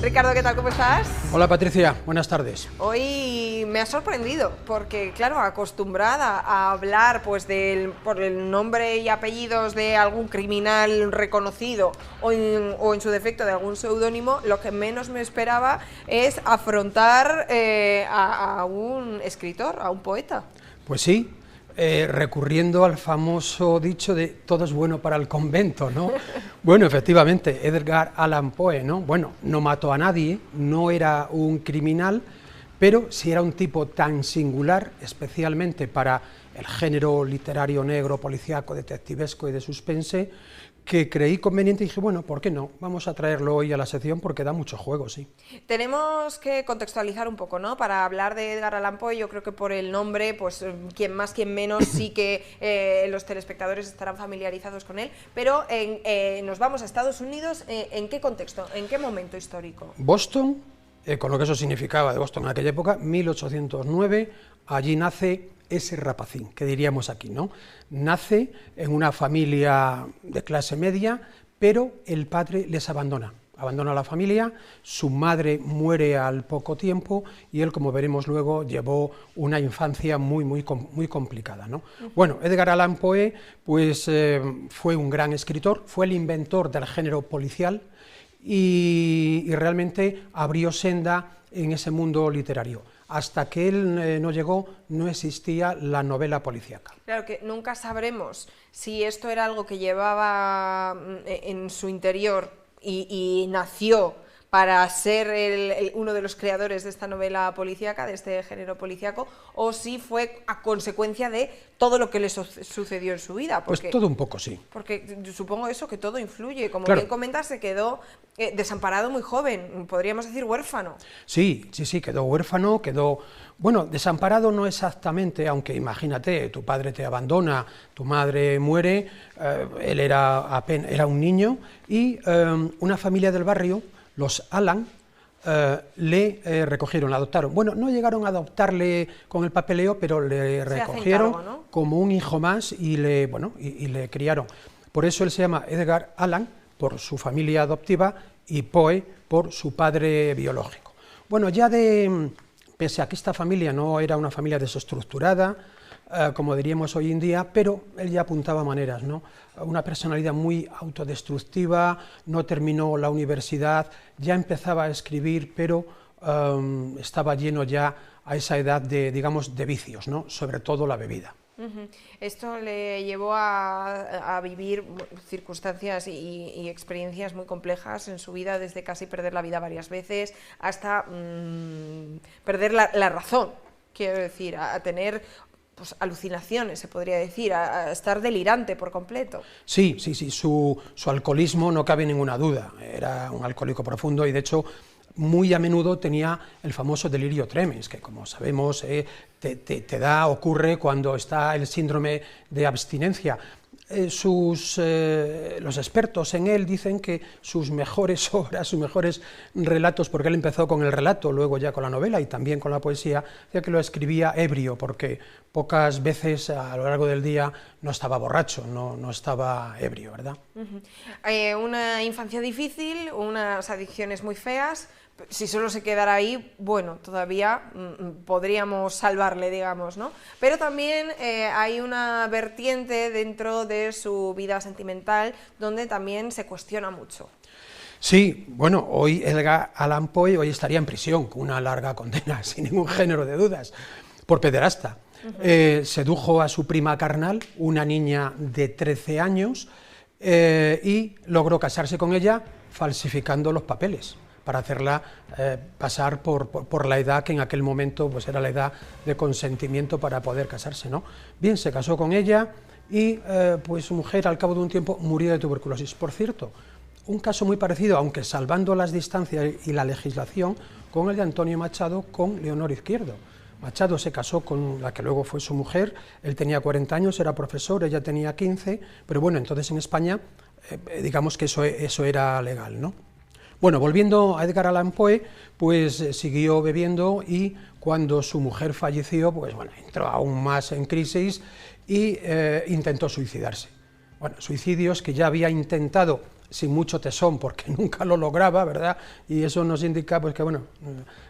Ricardo, ¿qué tal? ¿Cómo estás? Hola Patricia, buenas tardes. Hoy me ha sorprendido porque, claro, acostumbrada a hablar pues por el nombre y apellidos de algún criminal reconocido o en su defecto de algún seudónimo, lo que menos me esperaba es afrontar a un escritor, a un poeta. Pues sí, recurriendo al famoso dicho de todo es bueno para el convento, ¿no? Bueno, efectivamente, Edgar Allan Poe, ¿no? Bueno, no mató a nadie, no era un criminal, pero sí era un tipo tan singular, especialmente para el género literario negro, policíaco, detectivesco y de suspense, que creí conveniente y dije, bueno, ¿por qué no? Vamos a traerlo hoy a la sección porque da mucho juego, sí. Tenemos que contextualizar un poco, ¿no? Para hablar de Edgar Allan Poe, yo creo que por el nombre, pues quien más, quien menos, sí que los telespectadores estarán familiarizados con él, pero nos vamos a Estados Unidos, ¿en qué contexto? ¿En qué momento histórico? Boston, con lo que eso significaba de Boston en aquella época, 1809, allí nace ese rapacín, que diríamos aquí, ¿no? Nace en una familia de clase media, pero el padre les abandona a la familia, su madre muere al poco tiempo y él, como veremos luego, llevó una infancia muy complicada, ¿no? Bueno, Edgar Allan Poe pues, fue un gran escritor, fue el inventor del género policial y realmente abrió senda en ese mundo literario. Hasta que él no llegó, no existía la novela policíaca. Claro que nunca sabremos si esto era algo que llevaba en su interior y nació para ser uno de los creadores de esta novela policíaca, de este género policíaco, o si fue a consecuencia de todo lo que le sucedió en su vida. Pues todo un poco, sí. Porque supongo eso, que todo influye. Como claro. Bien comentas, se quedó desamparado muy joven, podríamos decir huérfano. Sí, quedó huérfano, bueno, desamparado no exactamente, aunque imagínate, tu padre te abandona, tu madre muere, él era un niño, y una familia del barrio, los Allan, le recogieron, le adoptaron. Bueno, no llegaron a adoptarle con el papeleo, pero le recogieron cargo, ¿no? como un hijo más y le criaron. Por eso él se llama Edgar Allan, por su familia adoptiva, y Poe por su padre biológico. Bueno, pese a que esta familia no era una familia desestructurada, como diríamos hoy en día, pero él ya apuntaba maneras, ¿no? Una personalidad muy autodestructiva, no terminó la universidad, ya empezaba a escribir, pero estaba lleno ya a esa edad de vicios, ¿no? Sobre todo la bebida. Esto le llevó a vivir circunstancias y experiencias muy complejas en su vida, desde casi perder la vida varias veces hasta perder la razón, quiero decir, a tener pues, alucinaciones, se podría decir, a estar delirante por completo. Sí, su alcoholismo no cabe ninguna duda, era un alcohólico profundo y de hecho muy a menudo tenía el famoso delirio tremens, que como sabemos ocurre cuando está el síndrome de abstinencia. Los expertos en él dicen que sus mejores obras, sus mejores relatos, porque él empezó con el relato, luego ya con la novela y también con la poesía, decía que lo escribía ebrio, porque pocas veces a lo largo del día no estaba borracho, no estaba ebrio, ¿verdad? Una infancia difícil, unas adicciones muy feas. Si solo se quedara ahí, bueno, todavía podríamos salvarle, digamos, ¿no? Pero también hay una vertiente dentro de su vida sentimental donde también se cuestiona mucho. Sí, bueno, hoy Edgar Allan Poe hoy estaría en prisión con una larga condena, sin ningún género de dudas, por pederasta. Sedujo a su prima carnal, una niña de 13 años, y logró casarse con ella falsificando los papeles, para hacerla pasar por la edad que en aquel momento pues, era la edad de consentimiento para poder casarse, ¿no? Bien, se casó con ella y pues su mujer al cabo de un tiempo murió de tuberculosis. Por cierto, un caso muy parecido, aunque salvando las distancias y la legislación, con el de Antonio Machado con Leonor Izquierdo. Machado se casó con la que luego fue su mujer, él tenía 40 años, era profesor, ella tenía 15, pero bueno, entonces en España digamos que eso era legal, ¿no? Bueno, volviendo a Edgar Allan Poe, pues siguió bebiendo y cuando su mujer falleció, pues bueno, entró aún más en crisis y intentó suicidarse. Bueno, suicidios que ya había intentado sin mucho tesón, porque nunca lo lograba, ¿verdad? Y eso nos indica pues, que bueno,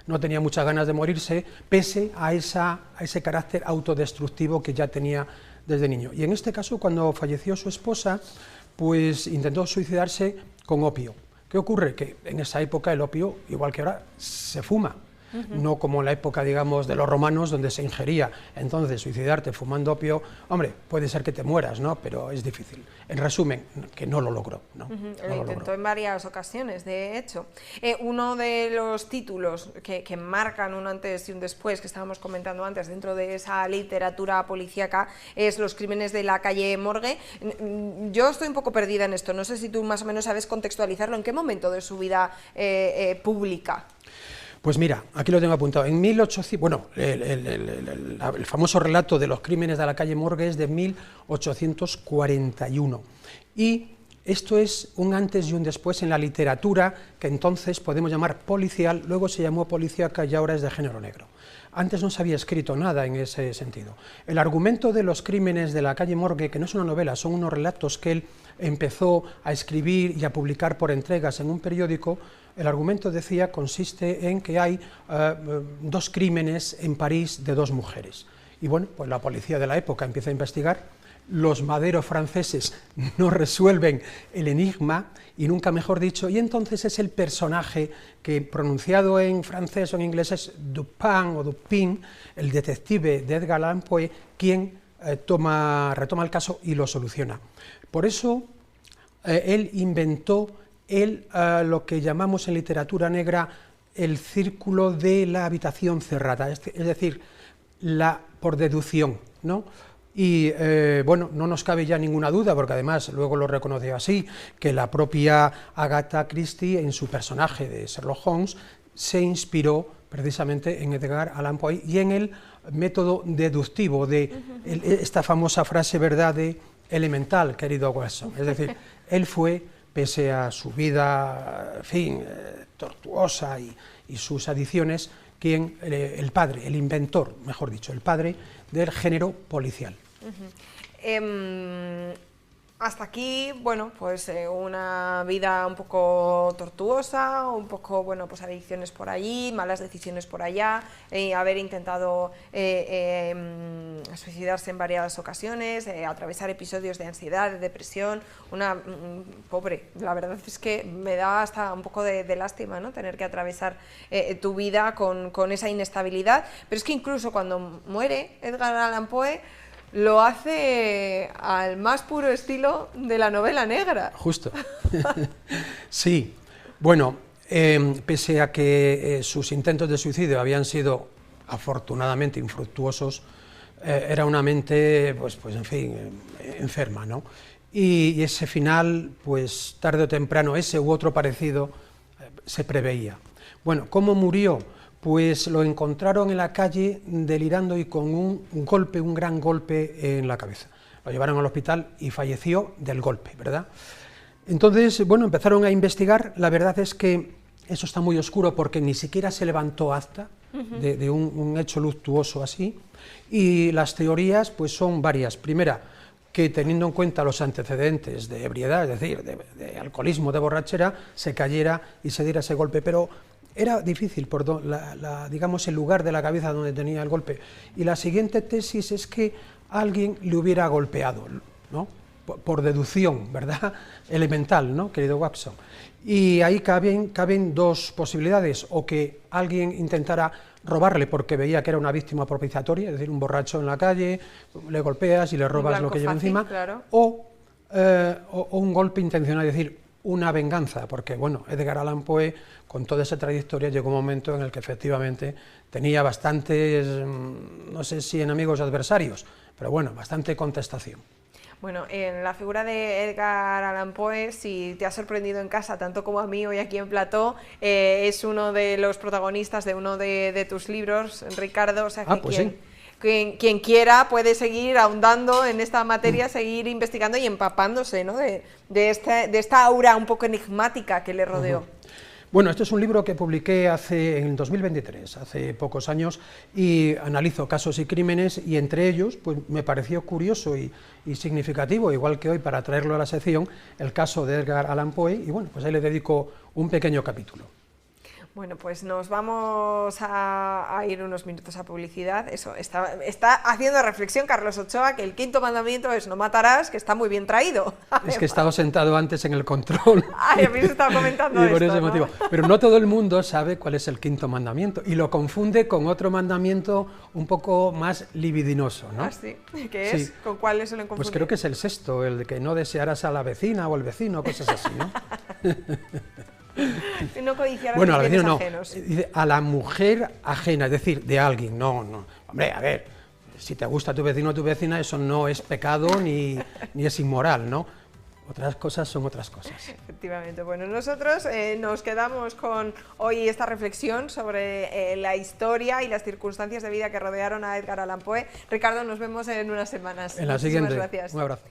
no tenía muchas ganas de morirse, pese a ese carácter autodestructivo que ya tenía desde niño. Y en este caso, cuando falleció su esposa, pues intentó suicidarse con opio. ¿Qué ocurre? Que en esa época el opio, igual que ahora, se fuma. No como en la época, digamos, de los romanos, donde se ingería. Entonces, suicidarte fumando opio, hombre, puede ser que te mueras, ¿no? Pero es difícil. En resumen, que no lo logró, ¿no? Lo intentó en varias ocasiones, de hecho. Uno de los títulos que marcan un antes y un después, que estábamos comentando antes, dentro de esa literatura policíaca, es Los crímenes de la calle Morgue. Yo estoy un poco perdida en esto, no sé si tú más o menos sabes contextualizarlo, ¿en qué momento de su vida pública? Pues mira, aquí lo tengo apuntado. En 1800, bueno, el famoso relato de Los crímenes de la calle Morgue es de 1841. Y esto es un antes y un después en la literatura, que entonces podemos llamar policial, luego se llamó policíaca y ahora es de género negro. Antes no se había escrito nada en ese sentido. El argumento de Los crímenes de la calle Morgue, que no es una novela, son unos relatos que él empezó a escribir y a publicar por entregas en un periódico. El argumento, decía, consiste en que hay 2 crímenes en París de 2 mujeres. Y bueno, pues la policía de la época empieza a investigar, los maderos franceses no resuelven el enigma, y nunca mejor dicho, y entonces es el personaje que, pronunciado en francés o en inglés, es Dupin o Dupin, el detective de Edgar Allan Poe, quien retoma el caso y lo soluciona. Por eso él inventó lo que llamamos en literatura negra el círculo de la habitación cerrada, es decir, por deducción, ¿no? Y bueno, no nos cabe ya ninguna duda, porque además luego lo reconoció así, que la propia Agatha Christie, en su personaje de Sherlock Holmes, se inspiró precisamente en Edgar Allan Poe y en el método deductivo de esta famosa frase, ¿verdad?, de elemental, querido Watson. Es decir, él fue, pese a su vida, en fin, tortuosa y sus adicciones, el padre, el inventor, mejor dicho, el padre del género policial. Hasta aquí, bueno, pues una vida un poco tortuosa, un poco, bueno, pues adicciones por allí, malas decisiones por allá, haber intentado suicidarse en varias ocasiones, atravesar episodios de ansiedad, de depresión, pobre, la verdad es que me da hasta un poco de lástima, ¿no?, tener que atravesar tu vida con esa inestabilidad, pero es que incluso cuando muere Edgar Allan Poe, lo hace al más puro estilo de la novela negra. Justo. Sí, bueno, pese a que sus intentos de suicidio habían sido afortunadamente infructuosos, era una mente, pues en fin, enferma, ¿no? Y ese final, pues tarde o temprano, ese u otro parecido, se preveía. Bueno, ¿cómo murió? Pues lo encontraron en la calle delirando y con un gran golpe en la cabeza. Lo llevaron al hospital y falleció del golpe, ¿verdad? Entonces, bueno, empezaron a investigar. La verdad es que eso está muy oscuro porque ni siquiera se levantó acta de un hecho luctuoso así. Y las teorías, pues son varias. Primera, que teniendo en cuenta los antecedentes de ebriedad, es decir, de alcoholismo, de borrachera, se cayera y se diera ese golpe, pero era difícil por digamos, el lugar de la cabeza donde tenía el golpe. Y la siguiente tesis es que alguien le hubiera golpeado, ¿no?, por deducción, ¿verdad?, elemental, ¿no?, querido Watson. Y ahí caben 2 posibilidades: o que alguien intentara robarle porque veía que era una víctima propiciatoria, es decir, un borracho en la calle, le golpeas y le robas lo que lleva encima, claro. o un golpe intencional, es decir, una venganza, porque bueno, Edgar Allan Poe, con toda esa trayectoria, llegó un momento en el que efectivamente tenía bastantes, no sé si enemigos o adversarios, pero bueno, bastante contestación. Bueno, en la figura de Edgar Allan Poe, si te ha sorprendido en casa, tanto como a mí hoy aquí en plató, es uno de los protagonistas de uno de tus libros, Ricardo, o sea, que pues sí. Quien quiera puede seguir ahondando en esta materia, seguir investigando y empapándose, ¿no?, de esta aura un poco enigmática que le rodeó. Bueno, este es un libro que publiqué en 2023, hace pocos años, y analizo casos y crímenes, y entre ellos pues, me pareció curioso y significativo, igual que hoy para traerlo a la sección, el caso de Edgar Allan Poe, y bueno, pues ahí le dedico un pequeño capítulo. Bueno, pues nos vamos a ir unos minutos a publicidad. Eso, está haciendo reflexión Carlos Ochoa, que el quinto mandamiento es no matarás, que está muy bien traído. Es que he estado sentado antes en el control. Ay, habéis estado comentando y por esto, ese ¿no? motivo. Pero no todo el mundo sabe cuál es el quinto mandamiento, y lo confunde con otro mandamiento un poco más libidinoso, ¿no? Ah, sí. ¿Qué es? Sí. ¿Con cuál se lo confunde? Pues creo que es el sexto, el de que no desearás a la vecina o al vecino, cosas así, ¿no? No codiciar a Bueno, los al bienes vecino no, ajenos. dice a la mujer ajena, es decir, de alguien, no, no. Hombre, a ver, si te gusta tu vecino o tu vecina, eso no es pecado ni es inmoral, ¿no? Otras cosas son otras cosas. Efectivamente. Bueno, nosotros nos quedamos con hoy esta reflexión sobre la historia y las circunstancias de vida que rodearon a Edgar Allan Poe. Ricardo, nos vemos en unas semanas. En la Muchísimas siguiente, gracias. un abrazo.